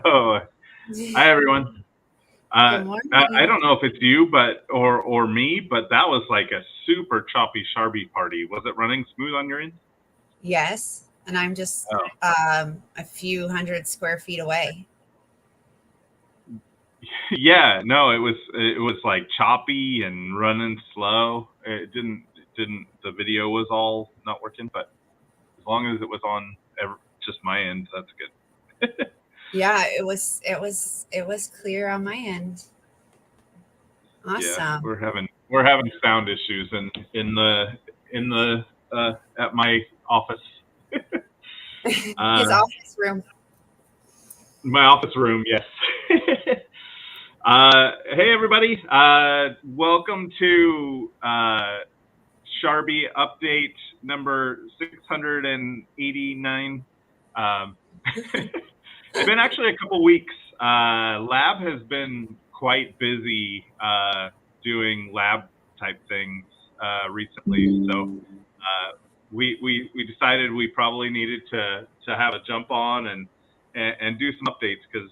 Oh, hi everyone. Good I morning. don't know if it's you, but or me, but that was like a super choppy Sharby party. Was it running smooth on your end? Yes, and I'm just Oh, a few hundred square feet away. yeah. No, it was like choppy and running slow. It didn't. The video was all not working, but as long as it was on just my end, that's good. Yeah, it was clear on my end. Yeah, Awesome. we're having sound issues in the at my office. His Uh, office room. my office room, yes. Hey, everybody. Welcome to Sharby update number 689. Um, it's been actually a couple weeks. Lab has been quite busy doing lab type things recently. So we decided we probably needed to have a jump on and do some updates because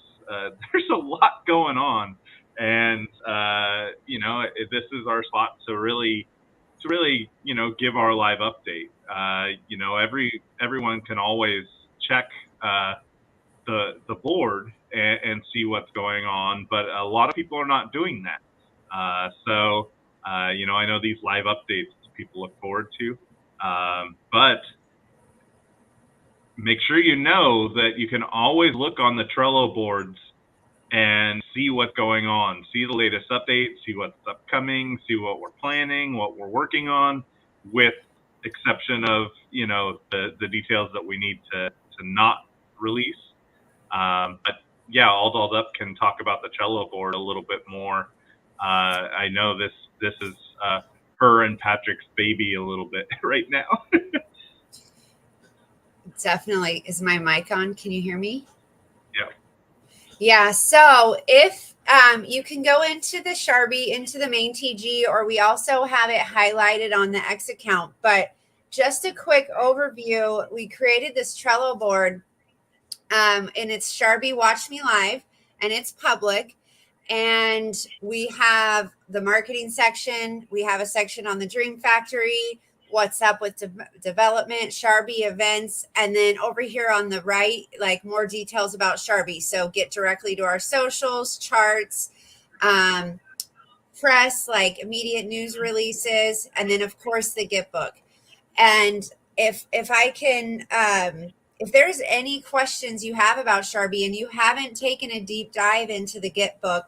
there's a lot going on, and this is our spot to really give our live update. Everyone can always check the board and see what's going on, but a lot of people are not doing that. I know these live updates people look forward to, but make sure you know that you can always look on the Trello boards and see what's going on, see the latest updates, see what's upcoming, see what we're planning, what we're working on, with exception of the details that we need to not release. But yeah, All Dolled Up can talk about the Trello board a little bit more. I know this is her and Patrick's baby a little bit right now. Definitely. Is my mic on? Can you hear me? Yeah. Yeah. So if you can go into the Sharby, into the main TG, or we also have it highlighted on the X account. But just a quick overview, we created this Trello board, and it's Sharby Watch Me Live, and it's public. And we have the marketing section. We have a section on the Dream Factory, what's up with development, Sharby events, and then over here on the right, like more details about Sharby. So get directly to our socials, charts, um, press, like immediate news releases, and then of course the Get Book. And if I can, if there's any questions you have about Sharby and you haven't taken a deep dive into the Get Book,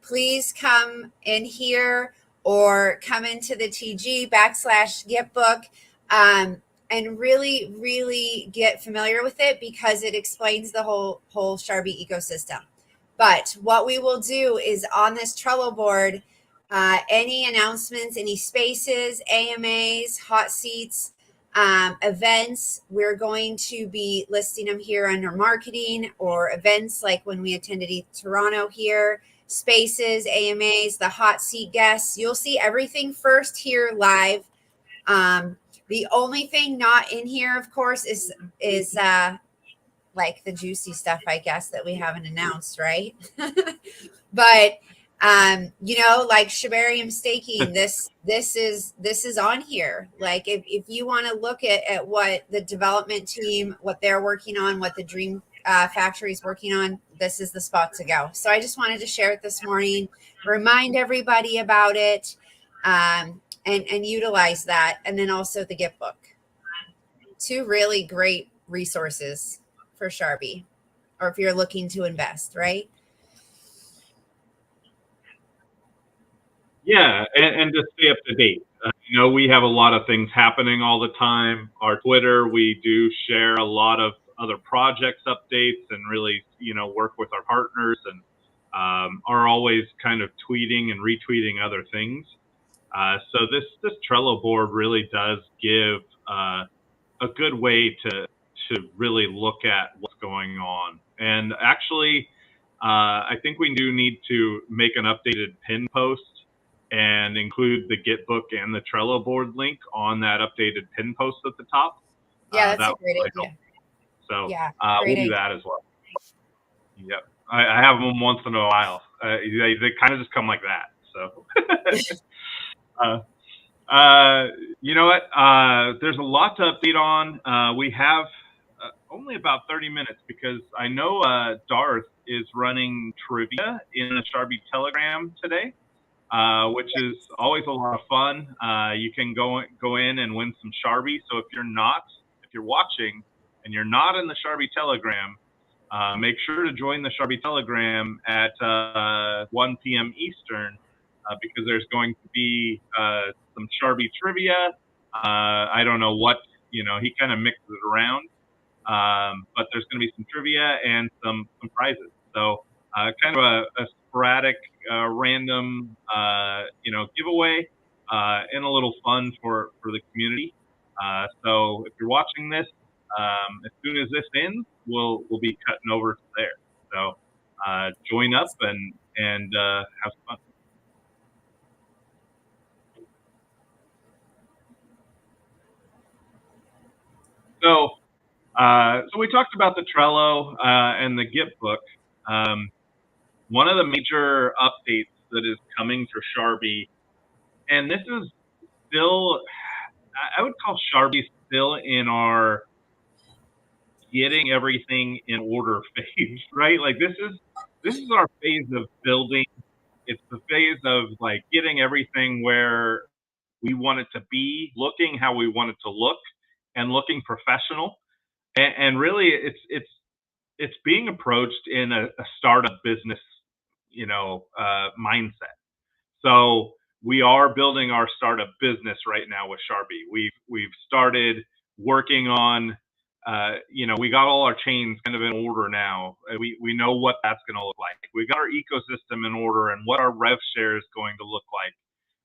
please come in here or come into the TG /Get Book, and really, really get familiar with it because it explains the whole Sharby ecosystem. But what we will do is on this Trello board, any announcements, any spaces, AMAs, hot seats, events, we're going to be listing them here under marketing, or events like when we attended Toronto here, spaces, AMAs, the hot seat guests. You'll see everything first here live. The only thing not in here, of course, is like the juicy stuff, I guess, that we haven't announced, right? But like Shabarium staking, this is on here. Like if you want to look at what the development team, what they're working on, what the Dream Factory is working on, this is the spot to go. So I just wanted to share it this morning, remind everybody about it, and utilize that. And then also the Gift Book. Two really great resources for Sharby, or if you're looking to invest, right? Yeah, and to stay up to date. We have a lot of things happening all the time. Our Twitter, we do share a lot of other projects updates and really, work with our partners, and are always kind of tweeting and retweeting other things. So this Trello board really does give a good way to really look at what's going on. And actually, I think we do need to make an updated pin post and include the Git book and the Trello board link on that updated pin post at the top. Yeah, that's That a would great really idea. help. So Yeah, we'll great do idea. that as well. Yep. I have them once in a while. They kind of just come like that. So, you know what? There's a lot to update on. We have only about 30 minutes because I know Darth is running trivia in the Sharbi Telegram today, which is always a lot of fun. You can go in and win some Sharbi. So if you're watching and you're not in the Sharbi Telegram, make sure to join the Sharbi Telegram at 1 p.m. Eastern because there's going to be some Sharbi trivia. I don't know what, he kind of mixes it around. But there's going to be some trivia and some prizes. So kind of a sporadic, random, giveaway and a little fun for the community. So if you're watching this, as soon as this ends, we'll be cutting over to there. So join up and have some fun. So we talked about the Trello and the Git book. One of the major updates that is coming for Sharbi, and this is still, I would call Sharbi still in our getting everything in order phase, right? Like this is our phase of building. It's the phase of like getting everything where we want it to be, looking how we want it to look, and looking professional. And really, it's being approached in a startup business, mindset. So we are building our startup business right now with Sharbi. We've started working on, we got all our chains kind of in order now. We know what that's going to look like. We got our ecosystem in order and what our rev share is going to look like.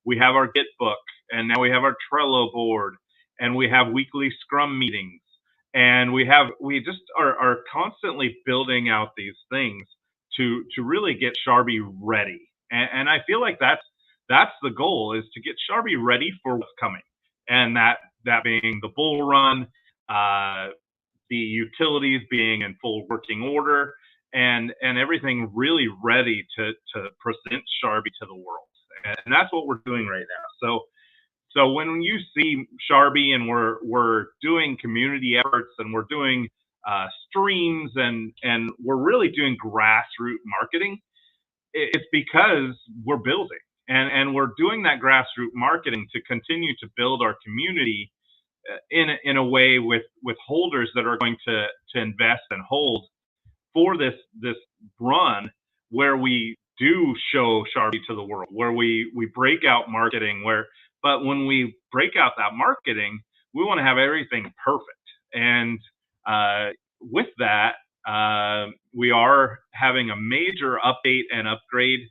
We have our Git book, and now we have our Trello board, and we have weekly Scrum meetings, and we just are constantly building out these things to really get Sharbi ready. And I feel like that's the goal, is to get Sharbi ready for what's coming, and that being the bull run, the utilities being in full working order, and everything really ready to present Sharbi to the world. And that's what we're doing right now. So when you see Sharbi and we're doing community efforts and we're doing streams and we're really doing grassroots marketing, it's because we're building and we're doing that grassroots marketing to continue to build our community in a way with holders that are going to invest and hold for this run, where we do show Sharbi to the world, where we break out marketing, but when we break out that marketing, we want to have everything perfect. And with that, we are having a major update and upgrade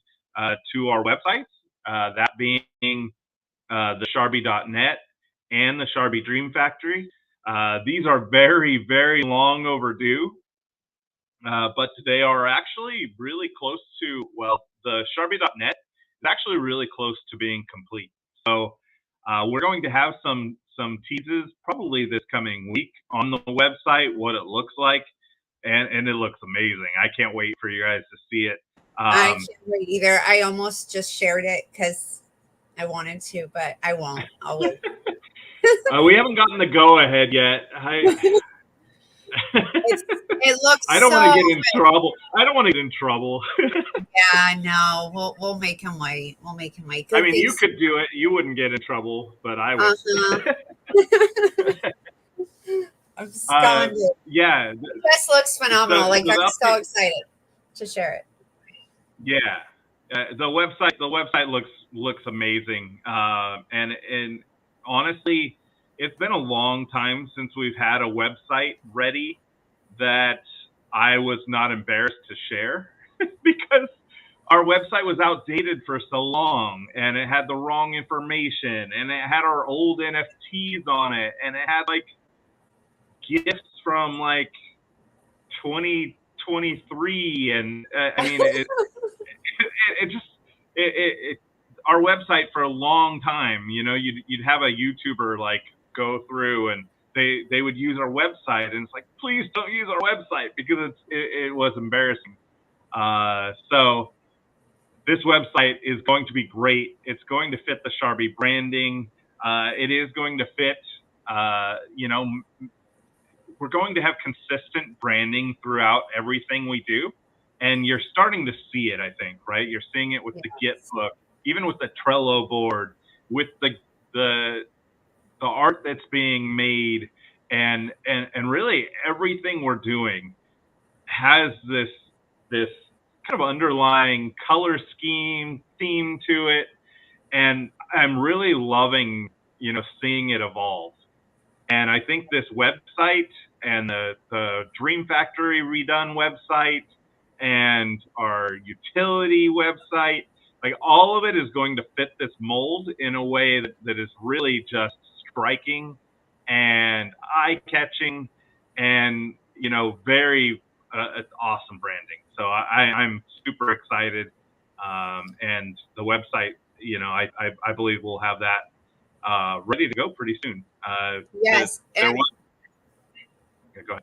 to our websites, that being the Sharbi.net and the Sharbi Dream Factory. These are very, very long overdue, but they are actually really close to, the Sharbi.net is actually really close to being complete. So we're going to have some teases probably this coming week on the website, what it looks like, and it looks amazing. I can't wait for you guys to see it. I can't wait either. I almost just shared it because I wanted to, but I won't. I'll wait. We haven't gotten the go ahead yet. It looks. I don't want to get in trouble. I don't want to get in trouble. Yeah, no, we'll make him wait. We'll make him wait. I mean, you could do it. You wouldn't get in trouble, but I would. I'm stunned. Yeah, This looks phenomenal. I'm so excited to share it. Yeah, the website looks amazing, and honestly, it's been a long time since we've had a website ready that I was not embarrassed to share because our website was outdated for so long, and it had the wrong information, and it had our old NFTs on it, and it had like gifts from like 2023, and I mean our website for a long time, you'd have a YouTuber like go through and they would use our website, and it's like, please don't use our website, because it was embarrassing. So this website is going to be great. It's going to fit the Sharbi branding. It is going to fit, we're going to have consistent branding throughout everything we do. And you're starting to see it, I think, right? You're seeing it with the Git book, even with the Trello board, with the art that's being made, and really everything we're doing has this kind of underlying color scheme theme to it, and I'm really loving seeing it evolve. And I think this website and the Dream Factory redone website and our utility website, like all of it is going to fit this mold in a way that is really just striking and eye-catching and, very awesome branding. So I'm super excited. And the website, I believe we'll have that ready to go pretty soon. Yes. There was, go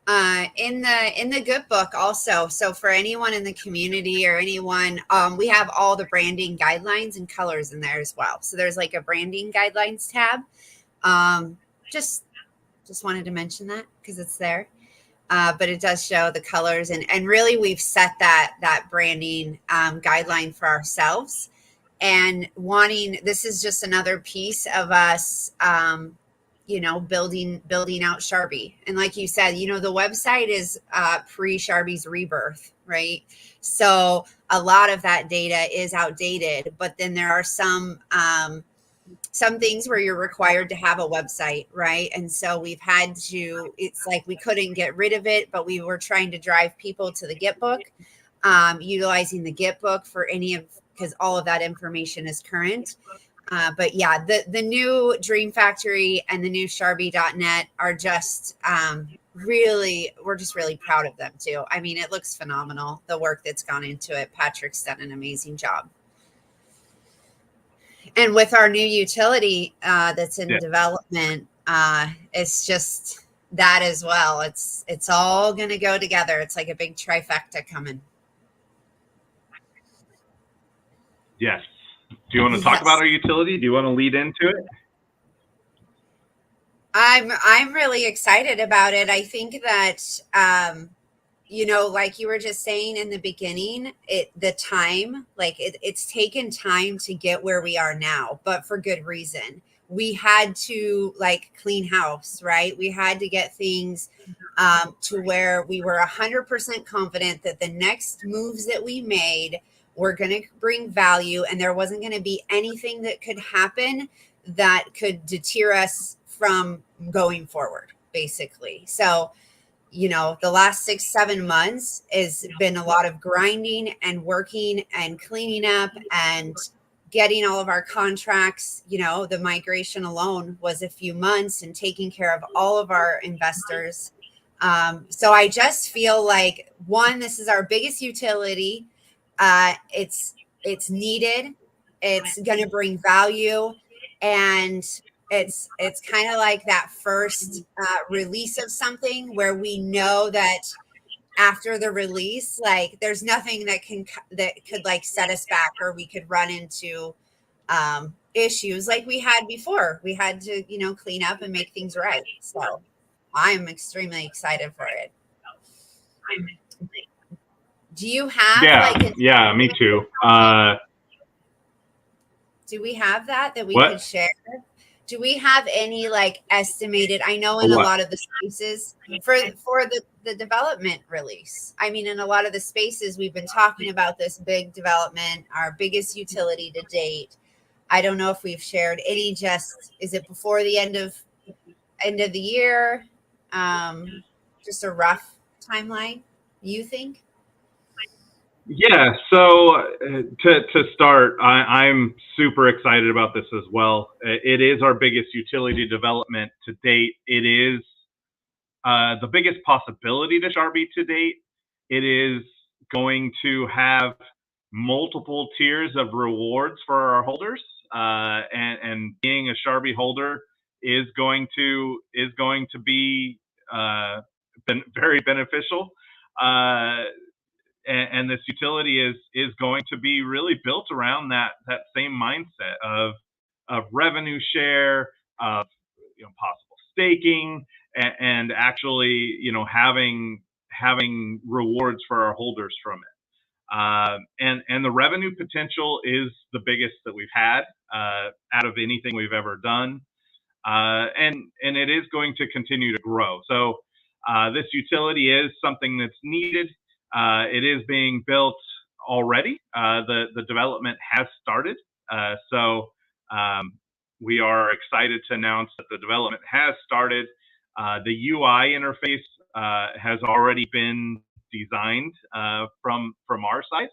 ahead. In the good book also, so for anyone in the community or anyone, we have all the branding guidelines and colors in there as well. So there's like a branding guidelines tab. Just wanted to mention that because it's there. But it does show the colors, and really we've set that branding guideline for ourselves, and this is just another piece of us building out Sharbi. And like you said, the website is pre Sharbi's rebirth, right? So a lot of that data is outdated, but then there are some things where you're required to have a website, right? And so we've had to, it's like we couldn't get rid of it, but we were trying to drive people to the Git book, utilizing the Git book for because all of that information is current. But yeah, the new Dream Factory and the new Sharbi.net are just we're just really proud of them too. I mean, it looks phenomenal, the work that's gone into it. Patrick's done an amazing job. And with our new utility that's in development, it's just that as well. It's all going to go together. It's like a big trifecta coming. Yes. Do you want to talk about our utility? Do you want to lead into it? I'm really excited about it. I think that like you were just saying in the beginning, it's taken time to get where we are now, but for good reason. We had to clean house, right? We had to get things to where we were 100% confident that the next moves that we made were going to bring value, and there wasn't going to be anything that could happen that could deter us from going forward, basically. So the last 6-7 months has been a lot of grinding and working and cleaning up and getting all of our contracts. The migration alone was a few months, and taking care of all of our investors. So I just feel like, one, this is our biggest utility. It's needed. It's going to bring value, and it's kind of like that first release of something where we know that after the release, there's nothing that could set us back, or we could run into issues like we had before. We had to clean up and make things right. So I'm extremely excited for it. Do you have yeah, me too. Do we have that we could share? Do we have any estimated? I know in a lot of the spaces for the development release. I mean, in a lot of the spaces we've been talking about this big development, our biggest utility to date. I don't know if we've shared any. Just, is it before the end of the year? Just a rough timeline, you think? Yeah, so to start, I'm super excited about this as well. It is our biggest utility development to date. It is the biggest possibility to Sharbi to date. It is going to have multiple tiers of rewards for our holders, and being a Sharbi holder is going to be very beneficial. and this utility is going to be really built around that same mindset of revenue share, of possible staking, and actually having rewards for our holders from it. And the revenue potential is the biggest that we've had out of anything we've ever done, and it is going to continue to grow. So this utility is something that's needed. It is being built already. The development has started. So we are excited to announce that the development has started. The UI interface has already been designed from our side.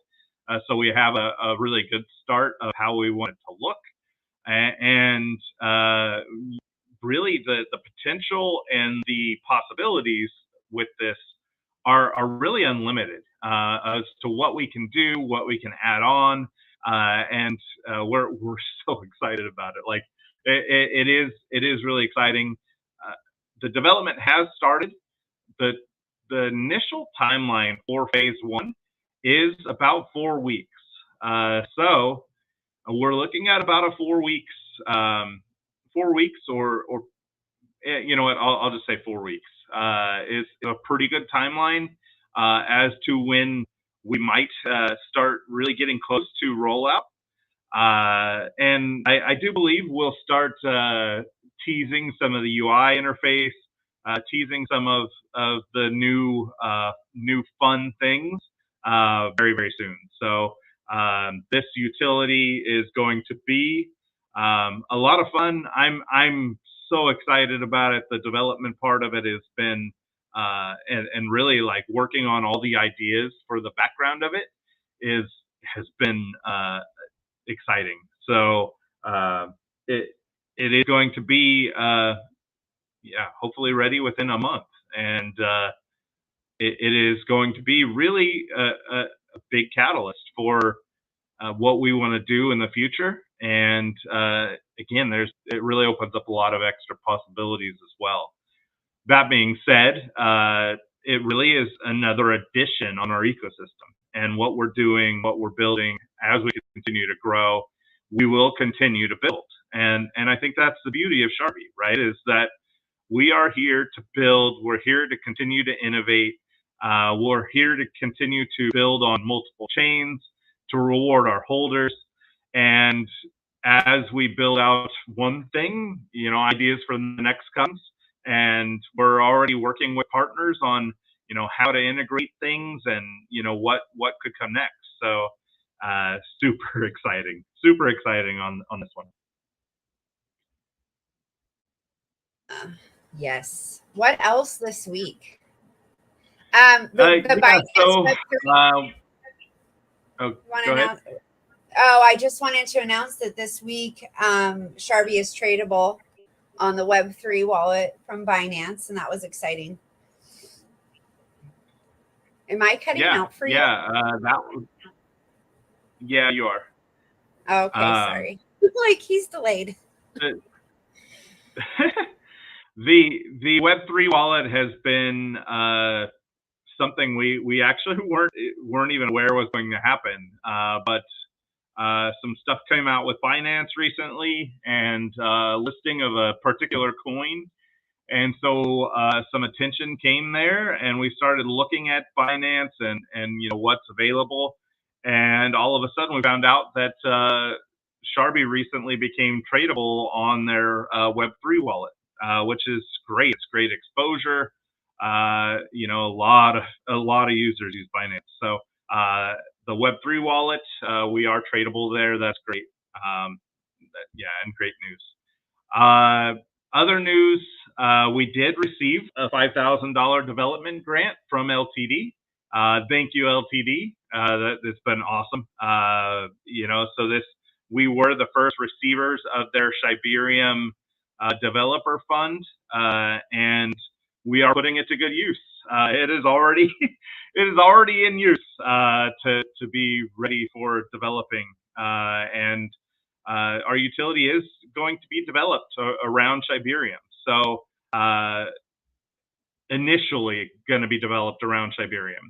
So we have a really good start of how we want it to look. And really the potential and the possibilities with this are really unlimited as to what we can do, what we can add on, and we're so excited about it. Like it is really exciting. The development has started. The initial timeline for phase 1 is about 4 weeks. So we're looking at about a 4 weeks, 4 weeks, or you know what? I'll just say 4 weeks. Is a pretty good timeline as to when we might start really getting close to rollout. And I do believe we'll start teasing some of the UI interface, teasing some of the new fun things very, very soon. So this utility is going to be a lot of fun. I'm so excited about it. The development part of it has been and really like working on all the ideas for the background of it has been exciting. So it is going to be hopefully ready within a month, and it is going to be really a big catalyst for what we want to do in the future. And again, it really opens up a lot of extra possibilities as well. That being said, it really is another addition on our ecosystem, and what we're doing, what we're building as we continue to grow, we will continue to build. And I think that's the beauty of Sharbi, right? Is that we are here to build. We're here to continue to innovate. We're here to continue to build on multiple chains to reward our holders. And as we build out one thing, ideas for the next comes. And we're already working with partners on, how to integrate things and, what could come next. So super exciting on this one. Yes. What else this week? I just wanted to announce that this week Sharbi is tradable on the Web3 wallet from Binance, and that was exciting. Am I cutting out for you? Yeah, you are. Okay, sorry. Like he's delayed. The Web3 wallet has been something we actually weren't even aware was going to happen. But some stuff came out with Binance recently, and listing of a particular coin. And so some attention came there, and we started looking at Binance and what's available. And all of a sudden we found out that Sharbi recently became tradable on their Web3 wallet, which is great. It's great exposure. A lot of users use Binance. So the Web3 wallet, we are tradable there. That's great. And great news. Other news, we did receive a $5,000 development grant from LTD. Thank you, LTD. It's been awesome. So we were the first receivers of their Shibarium developer fund, and we are putting it to good use. It is already in use to be ready for developing, and our utility is going to be developed around Shibarium. So initially going to be developed around Shibarium.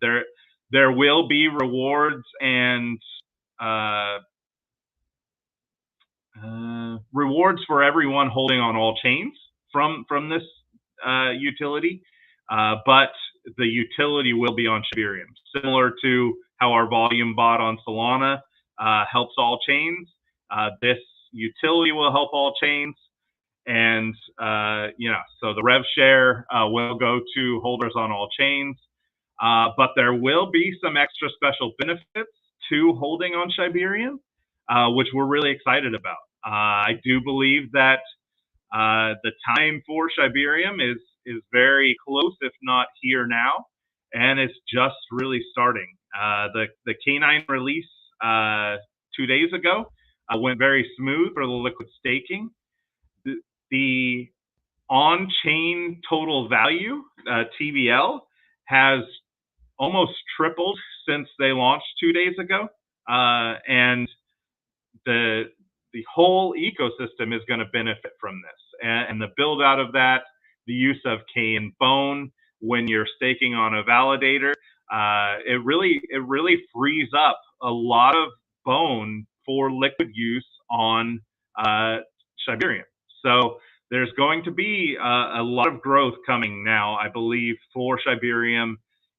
there will be rewards and rewards for everyone holding on all chains from this utility, but the utility will be on Shibarium, similar to how our volume bot on Solana helps all chains. This utility will help all chains, and so the rev share will go to holders on all chains, but there will be some extra special benefits to holding on Shibarium, which we're really excited about. I do believe that the time for Shibarium is very close, if not here now, and it's just really starting. The K9 release 2 days ago went very smooth for the liquid staking. The on-chain total value, TVL, has almost tripled since they launched 2 days ago, and the whole ecosystem is going to benefit from this, and the build out of that, the use of K and Bone when you're staking on a validator, it really frees up a lot of Bone for liquid use on Shibarium. So there's going to be a lot of growth coming now, I believe, for Shibarium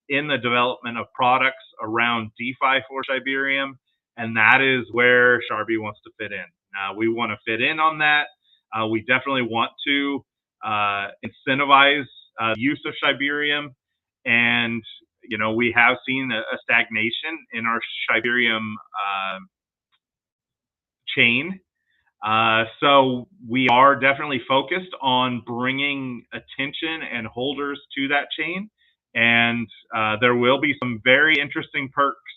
in the development of products around DeFi for Shibarium, and that is where Sharbi wants to fit in. We want to fit in on that. We definitely want to incentivize the use of Shibarium, and we have seen a stagnation in our Shibarium chain. So we are definitely focused on bringing attention and holders to that chain, and there will be some very interesting perks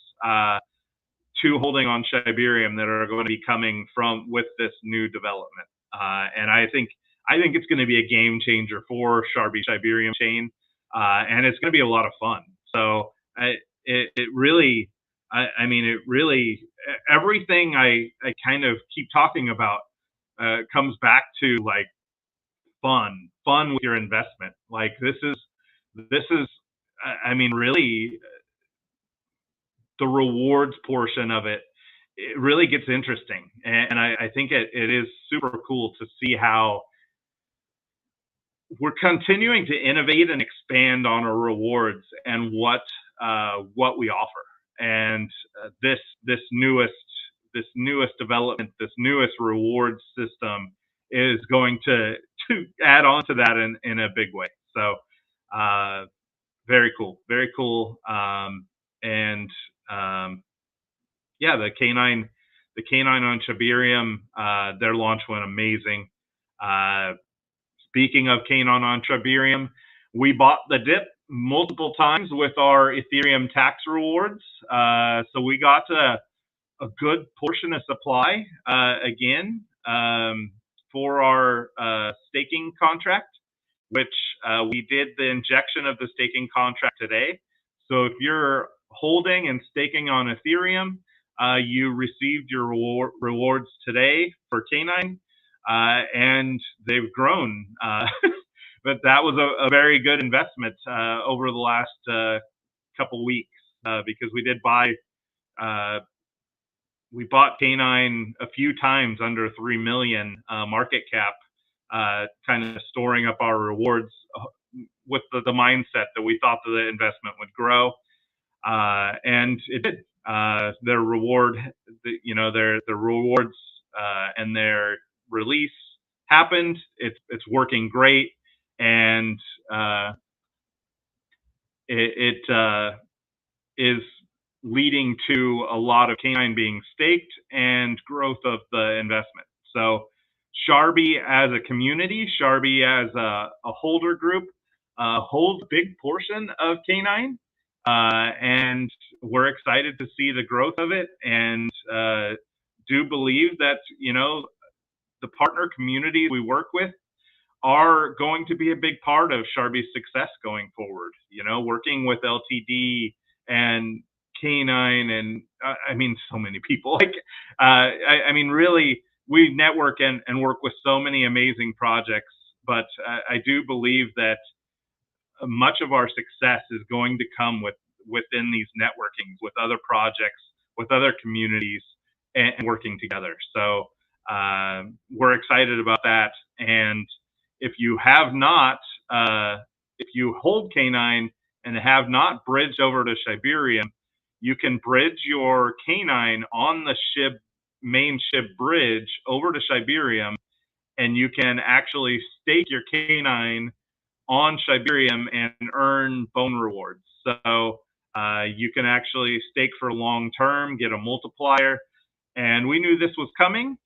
to holding on Shibarium that are going to be coming with this new development. And I think it's going to be a game changer for Sharbi Shibarium chain, and it's going to be a lot of fun. So it really, everything I kind of keep talking about comes back to like fun with your investment. Like this is, really the rewards portion of it really gets interesting. And I think it is super cool to see how we're continuing to innovate and expand on our rewards and what we offer. And this newest development, this newest reward system is going to add on to that in a big way. So very cool. The K9 on Shibarium, their launch went amazing. Speaking of K9 on Shibarium, we bought the dip multiple times with our Ethereum tax rewards. So we got a good portion of supply again for our staking contract, which we did the injection of the staking contract today. So if you're holding and staking on Ethereum, you received your rewards today for K9, and they've grown. But that was a very good investment over the last couple weeks because we did buy. We bought K9 a few times under 3 million market cap, kind of storing up our rewards with the mindset that we thought that the investment would grow, and it did. Their reward, their rewards and their release happened. It's working great, and it is leading to a lot of K9 being staked and growth of the investment. So Sharbi as a community, Sharbi as a holder group, holds a big portion of K9, and we're excited to see the growth of it, and do believe that the partner community we work with are going to be a big part of Sharbi's success going forward. Working with LTD and K9 and so many people. Really, we network and work with so many amazing projects, but I do believe that much of our success is going to come with within these networkings with other projects, with other communities, and working together. So we're excited about that. And if you have not, if you hold K9 and have not bridged over to Shibarium, you can bridge your K9 on the main SHIB bridge over to Shibarium, and you can actually stake your K9 on Shibarium and earn bone rewards. So you can actually stake for long term, get a multiplier. And we knew this was coming,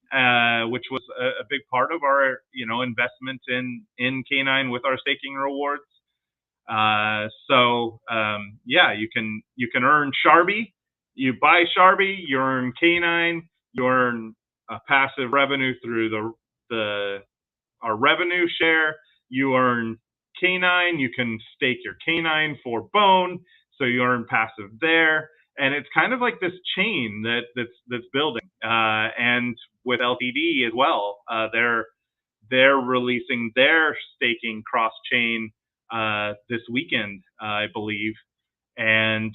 which was a big part of our, investment in K9 with our staking rewards. Yeah, you can earn Sharbi. You buy Sharbi, you earn K9, you earn passive revenue through our revenue share. You earn K9. You can stake your K9 for bone, so you earn passive there. And it's kind of like this chain that's building. And with LTD as well, they're releasing their staking cross chain this weekend, I believe, and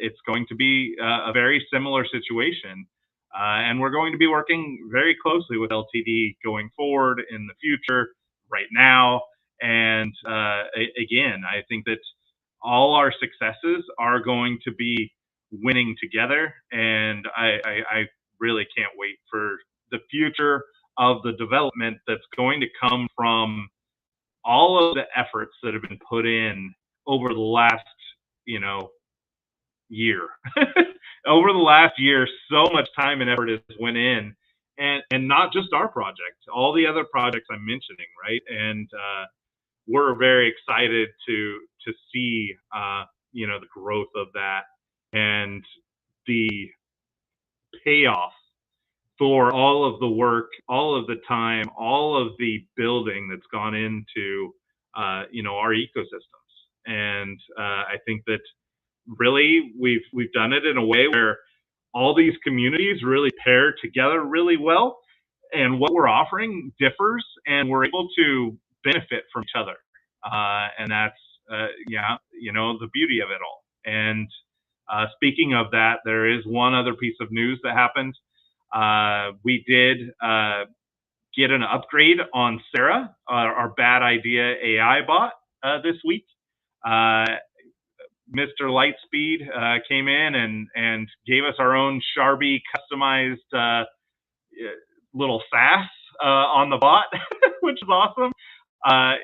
it's going to be a very similar situation. And we're going to be working very closely with LTD going forward in the future, right now. And again, I think that all our successes are going to be winning together. And I really can't wait for the future of the development that's going to come from all of the efforts that have been put in over the last, year. Over the last year, so much time and effort has went in, and not just our project, all the other projects I'm mentioning, right? And we're very excited to see, the growth of that and the payoff for all of the work, all of the time, all of the building that's gone into, our ecosystems. And I think that really we've done it in a way where all these communities really pair together really well, and what we're offering differs, and we're able to benefit from each other. And that's the beauty of it all. And speaking of that, there is one other piece of news that happened. We did get an upgrade on Sarah, our bad idea AI bot, this week. Mr. Lightspeed came in and gave us our own Sharbi customized little sass on the bot, which is awesome.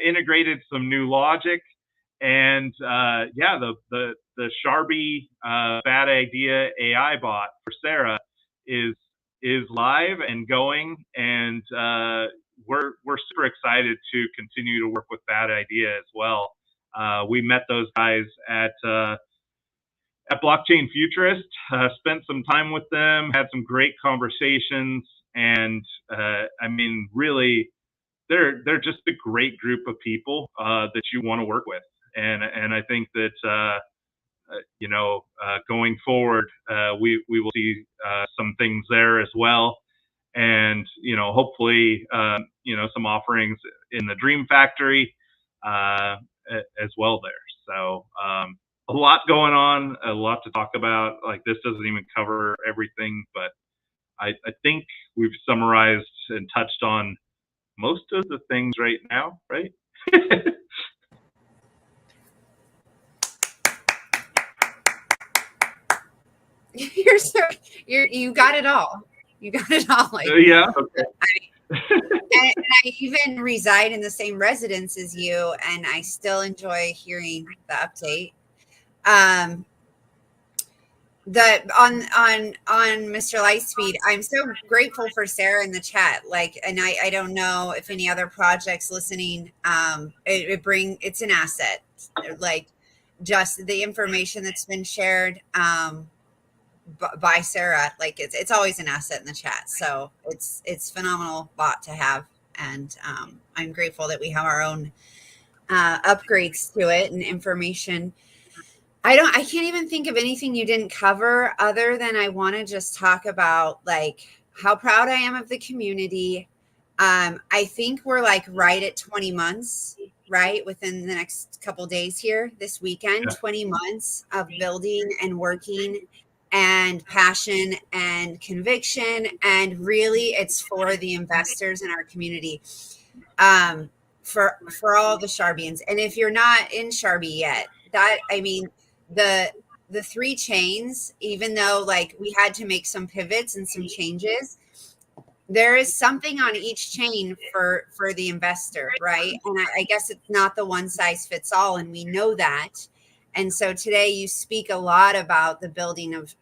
Integrated some new logic, and the Sharbi bad idea AI bot for Sarah is live and going, and we're super excited to continue to work with Bad Idea as well. We met those guys at Blockchain Futurist, spent some time with them, had some great conversations, and really, they're just a great group of people that you want to work with, and I think that going forward, we will see some things there as well, and hopefully some offerings in the Dream Factory as well there. So a lot going on, a lot to talk about. Like, this doesn't even cover everything, but I think we've summarized and touched on most of the things right now, right? You got it all. You got it all. Like, yeah. Okay. And I even reside in the same residence as you, and I still enjoy hearing the update. On Mr. Lightspeed, I'm so grateful for Sarah in the chat. Like, and I don't know if any other projects listening, it's an asset. Like, just the information that's been shared by Sarah, like it's always an asset in the chat. So it's phenomenal bot to have, and I'm grateful that we have our own upgrades to it and information. I can't even think of anything you didn't cover, other than I want to just talk about like how proud I am of the community. I think we're like right at 20 months right? Within the next couple days here, this weekend, 20 months of building and working and passion and conviction. And really it's for the investors in our community. For all the Sharbians. And if you're not in Sharbi yet, the three chains, even though like we had to make some pivots and some changes, there is something on each chain for the investor, right? And I guess it's not the one size fits all, and we know that. And so today you speak a lot about the building of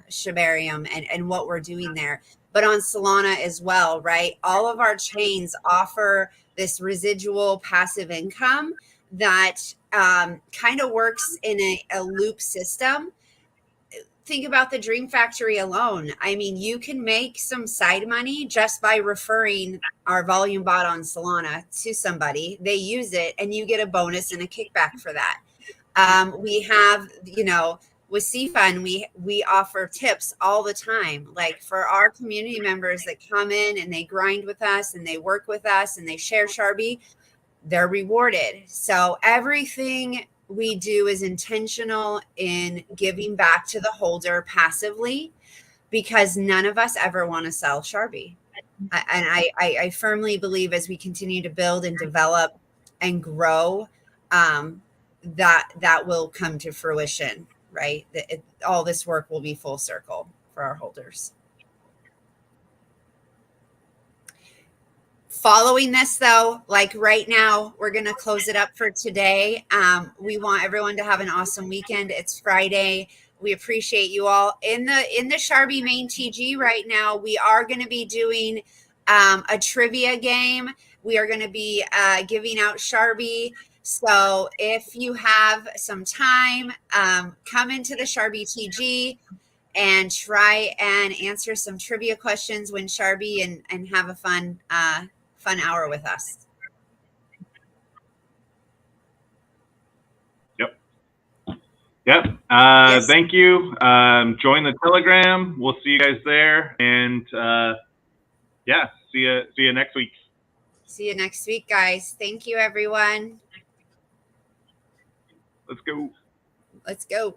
Shibarium and what we're doing there, but on Solana as well, right? All of our chains offer this residual passive income that kind of works in a loop system. Think about the Dream Factory alone. I mean, you can make some side money just by referring our volume bot on Solana to somebody. They use it and you get a bonus and a kickback for that. We have, with CFUN, we offer tips all the time. Like for our community members that come in and they grind with us and they work with us and they share Sharbi, they're rewarded. So everything we do is intentional in giving back to the holder passively, because none of us ever want to sell Sharbi. And I firmly believe as we continue to build and develop and grow, that will come to fruition, right? All this work will be full circle for our holders. Following this though, like right now, we're going to close it up for today. We want everyone to have an awesome weekend. It's Friday. We appreciate you all. In the Sharbi main TG right now, we are going to be doing a trivia game. We are going to be giving out Sharbi. So if you have some time, come into the Sharbi TG and try and answer some trivia questions, win Sharbi, and have a fun hour with us. Yep. Yes. Thank you. Join the Telegram. We'll see you guys there. And yeah, see you next week. See you next week, guys. Thank you, everyone. Let's go. Let's go.